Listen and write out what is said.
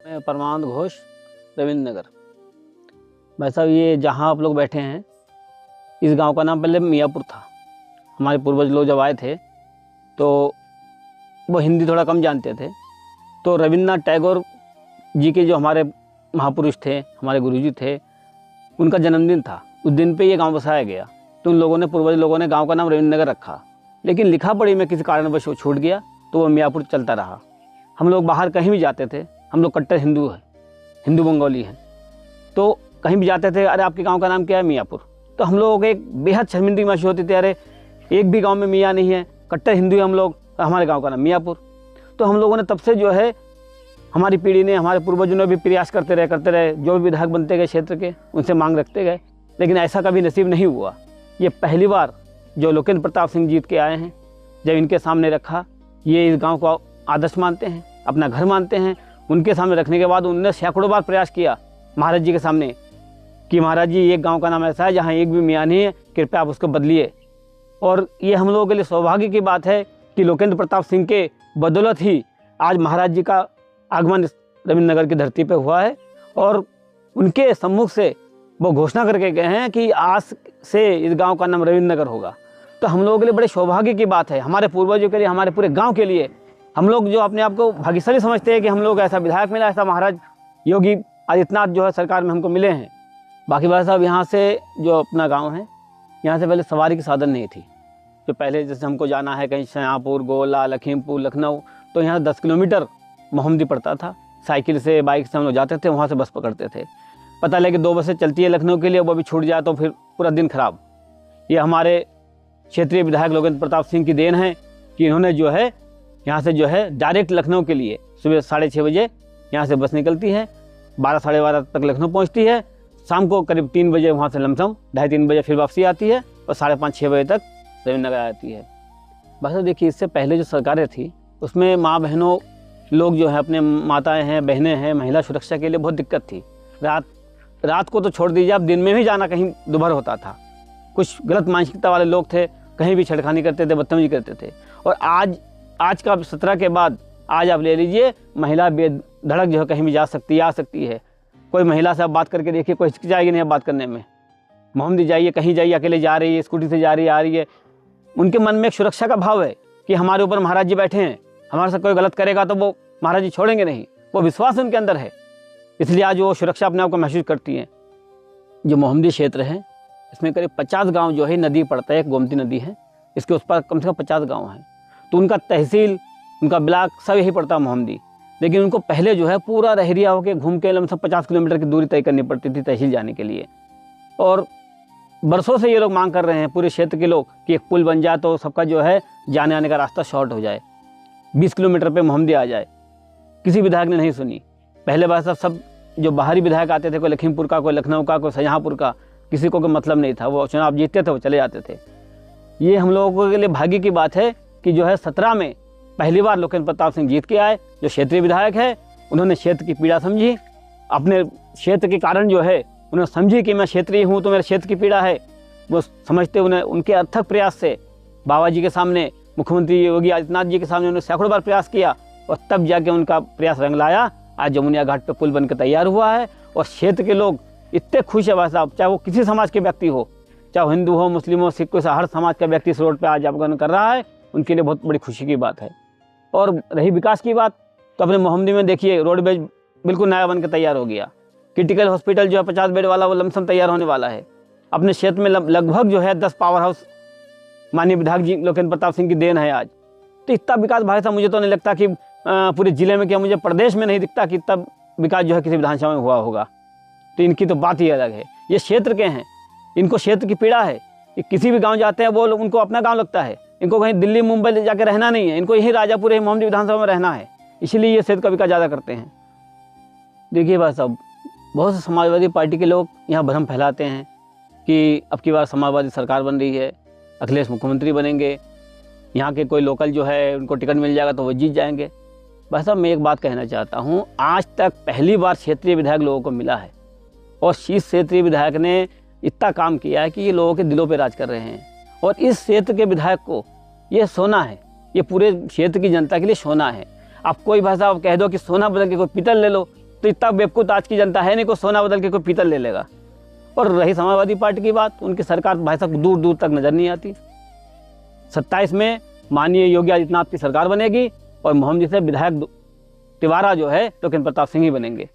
मैं परमानंद घोष, रविंद्र नगर। भाई साहब, ये जहाँ आप लोग बैठे हैं, इस गांव का नाम पहले मियाँपुर था। हमारे पूर्वज लोग जब आए थे तो वो हिंदी थोड़ा कम जानते थे, तो रविन्द्रनाथ टैगोर जी के जो हमारे महापुरुष थे, हमारे गुरुजी थे, उनका जन्मदिन था। उस दिन पे ये गांव बसाया गया, तो उन लोगों ने, पूर्वज लोगों ने गांव का नाम रविंद्र नगर रखा। लेकिन लिखा पढ़ी में किसी कारणवश वो छूट गया, तो वो मियाँपुर चलता रहा। हम लोग बाहर कहीं भी जाते थे, हम लोग कट्टर हिंदू हैं, हिंदू बंगाली हैं, तो कहीं भी जाते थे, अरे आपके गांव का नाम क्या है? मियाँपुर। तो हम लोगों को एक बेहद शर्मिंदगी महसूस होती थी, अरे एक भी गांव में मियाँ नहीं है, कट्टर हिंदू हैं हम लोग, हमारे गांव का नाम मियाँपुर। तो हम लोगों ने तब से जो है, हमारी पीढ़ी ने, हमारे पूर्वजों ने भी प्रयास करते रहे, जो भी विधायक बनते गए क्षेत्र के, उनसे मांग रखते गए, लेकिन ऐसा कभी नसीब नहीं हुआ। ये पहली बार जो लोकेंद्र प्रताप सिंह जीत के आए हैं, जब इनके सामने रखा, ये इस गाँव को आदर्श मानते हैं, अपना घर मानते हैं। उनके सामने रखने के बाद उन्होंने सैकड़ों बार प्रयास किया महाराज जी के सामने कि महाराज जी, एक गांव का नाम ऐसा है जहां एक भी मियाँ नहीं है, कृपया आप उसको बदलिए। और ये हम लोगों के लिए सौभाग्य की बात है कि लोकेंद्र प्रताप सिंह के बदौलत ही आज महाराज जी का आगमन रविंद्र नगर की धरती पर हुआ है। और उनके सम्मुख से वो घोषणा करके गए हैं कि आज से इस गाँव का नाम रविंद्र नगर होगा। तो हम लोगों के लिए बड़े सौभाग्य की बात है, हमारे पूर्वजों के लिए, हमारे पूरे गाँव के लिए। हम लोग जो अपने आप को भाग्यशाली समझते हैं कि हम लोग ऐसा विधायक मिला, ऐसा महाराज योगी आदित्यनाथ जो है सरकार में हमको मिले हैं। बाकी बात साहब, यहाँ से जो अपना गांव है, यहाँ से पहले सवारी की साधन नहीं थी। जो पहले जैसे हमको जाना है कहीं शाहपुर, गोला, लखीमपुर, लखनऊ, तो यहाँ 10 किलोमीटर मोहम्मदी पड़ता था। साइकिल से, बाइक से हम लोग जाते थे, वहाँ से बस पकड़ते थे। पता लगे 2 बसें चलती है लखनऊ के लिए, वो भी छूट जाए तो फिर पूरा दिन खराब। ये हमारे क्षेत्रीय विधायक लोकेंद्र प्रताप सिंह की देन है कि इन्होंने जो है यहाँ से जो है डायरेक्ट लखनऊ के लिए सुबह 6:30 बजे यहाँ से बस निकलती है, 12 साढ़े 12 तक लखनऊ पहुँचती है, शाम को करीब 3 बजे वहाँ से लमसम 2:30-3 बजे फिर वापसी आती है, और 5:30-6 बजे तक रविंद्र नगर आती है। बस देखिए, इससे पहले जो सरकारें थी उसमें माँ बहनों लोग जो है, अपने माताएँ हैं, बहनें हैं, महिला सुरक्षा के लिए बहुत दिक्कत थी। रात को तो छोड़ दीजिए, अब दिन में भी जाना कहीं दुभर होता था। कुछ गलत मानसिकता वाले लोग थे, कहीं भी छेड़खानी करते थे, बदतमीजी करते थे। और आज का 17 के बाद आज आप ले लीजिए, महिला बेधड़क जो है कहीं भी जा सकती है, आ सकती है। कोई महिला से आप बात करके देखिए, कोई हिचकिचाएगी नहीं बात करने में। मोहम्मदी जाइए, कहीं जाइए, अकेले जा रही है, स्कूटी से जा रही है, आ रही है, उनके मन में एक सुरक्षा का भाव है कि हमारे ऊपर महाराज जी बैठे हैं, हमारे साथ कोई गलत करेगा तो वो महाराज जी छोड़ेंगे नहीं, वो विश्वास उनके अंदर है। इसलिए आज वो सुरक्षा अपने आप को महसूस करती हैं। जो मोहम्मदी क्षेत्र है, इसमें करीब 50 गाँव जो है नदी पड़ता है, एक गोमती नदी है, इसके उस पर कम से कम 50 गाँव हैं। तो उनका तहसील, उनका ब्लॉक सब यही पड़ता है मोहम्मदी। लेकिन उनको पहले जो है पूरा रहरिया होकर घूम के लमसम 50 किलोमीटर की दूरी तय करनी पड़ती थी तहसील जाने के लिए। और बरसों से ये लोग मांग कर रहे हैं, पूरे क्षेत्र के लोग, कि एक पुल बन जाए तो सबका जो है जाने आने का रास्ता शॉर्ट हो जाए, 20 किलोमीटर पे मोहम्मदी आ जाए। किसी विधायक ने नहीं सुनी। पहले बार सब जो बाहरी विधायक आते थे, कोई लखीमपुर का, कोई लखनऊ का, कोई शाहजहाँपुर का, किसी को कोई मतलब नहीं था, वो चुनाव जीतते थे, वो चले जाते थे। ये हम लोगों के लिए भाग्य की बात है कि जो है 17 में पहली बार लोकेंद्र प्रताप सिंह जीत के आए, जो क्षेत्रीय विधायक है। उन्होंने क्षेत्र की पीड़ा समझी, अपने क्षेत्र के कारण जो है उन्होंने समझी कि मैं क्षेत्रीय हूँ तो मेरे क्षेत्र की पीड़ा है। वो समझते उन्हें, उनके अथक प्रयास से बाबा जी के सामने, मुख्यमंत्री योगी आदित्यनाथ जी के सामने उन्होंने सैकड़ों बार प्रयास किया, और तब जाके उनका प्रयास रंग लाया। आज जमुनिया घाट पर पुल बनकर तैयार हुआ है, और क्षेत्र के लोग इतने खुश है भाई साहब, चाहे वो किसी समाज के व्यक्ति हो, चाहे हिंदू हो, मुस्लिम हो, सिख हो, हर समाज का व्यक्ति इस रोड पर आज आगमन कर रहा है। उनके लिए बहुत बड़ी खुशी की बात है। और रही विकास की बात, तो अपने मोहम्मदी में देखिए, रोडवेज बिल्कुल नया बन के तैयार हो गया। क्रिटिकल हॉस्पिटल जो है 50 बेड वाला, वो लमसम तैयार होने वाला है। अपने क्षेत्र में लगभग जो है 10 पावर हाउस माननीय विधायक जी लोकेंद्र प्रताप सिंह की देन है आज। तो इतना विकास भाई साहब, मुझे तो नहीं लगता कि पूरे जिले में, क्या मुझे प्रदेश में नहीं दिखता कि इतना विकास जो है किसी विधानसभा में हुआ होगा। तो इनकी तो बात ही अलग है। ये क्षेत्र के हैं, इनको क्षेत्र की पीड़ा है। ये किसी भी गाँव जाते हैं, वो उनको अपना गाँव लगता है। इनको कहीं दिल्ली मुंबई ले जाकर रहना नहीं है, इनको यही राजापुर, यही मोहम्मदी विधानसभा में रहना है। इसीलिए ये क्षेत्र का विकास ज़्यादा करते हैं। देखिए भाई साहब, बहुत से समाजवादी पार्टी के लोग यहाँ भ्रम फैलाते हैं कि अब की बार समाजवादी सरकार बन रही है, अखिलेश मुख्यमंत्री बनेंगे, यहाँ के कोई लोकल जो है उनको टिकट मिल जाएगा तो वो जीत जाएंगे। भाई साहब, मैं एक बात कहना चाहता हूँ, आज तक पहली बार क्षेत्रीय विधायक लोगों को मिला है, और इस क्षेत्रीय विधायक ने इतना काम किया है कि ये लोगों के दिलों पर राज कर रहे हैं। और इस क्षेत्र के विधायक को ये सोना है, ये पूरे क्षेत्र की जनता के लिए सोना है। आप कोई भाषा आप कह दो कि सोना बदल के कोई पीतल ले लो, तो इतना बेवकूफ़ आज की जनता है नहीं, कोई सोना बदल के कोई पीतल ले लेगा। और रही समाजवादी पार्टी की बात, उनकी सरकार भाई साहब दूर दूर तक नज़र नहीं आती। 27 में माननीय योगी आदित्यनाथ की सरकार बनेगी और मोहम्मद जी से विधायक तिवारा जो है तो किन प्रताप सिंह ही बनेंगे।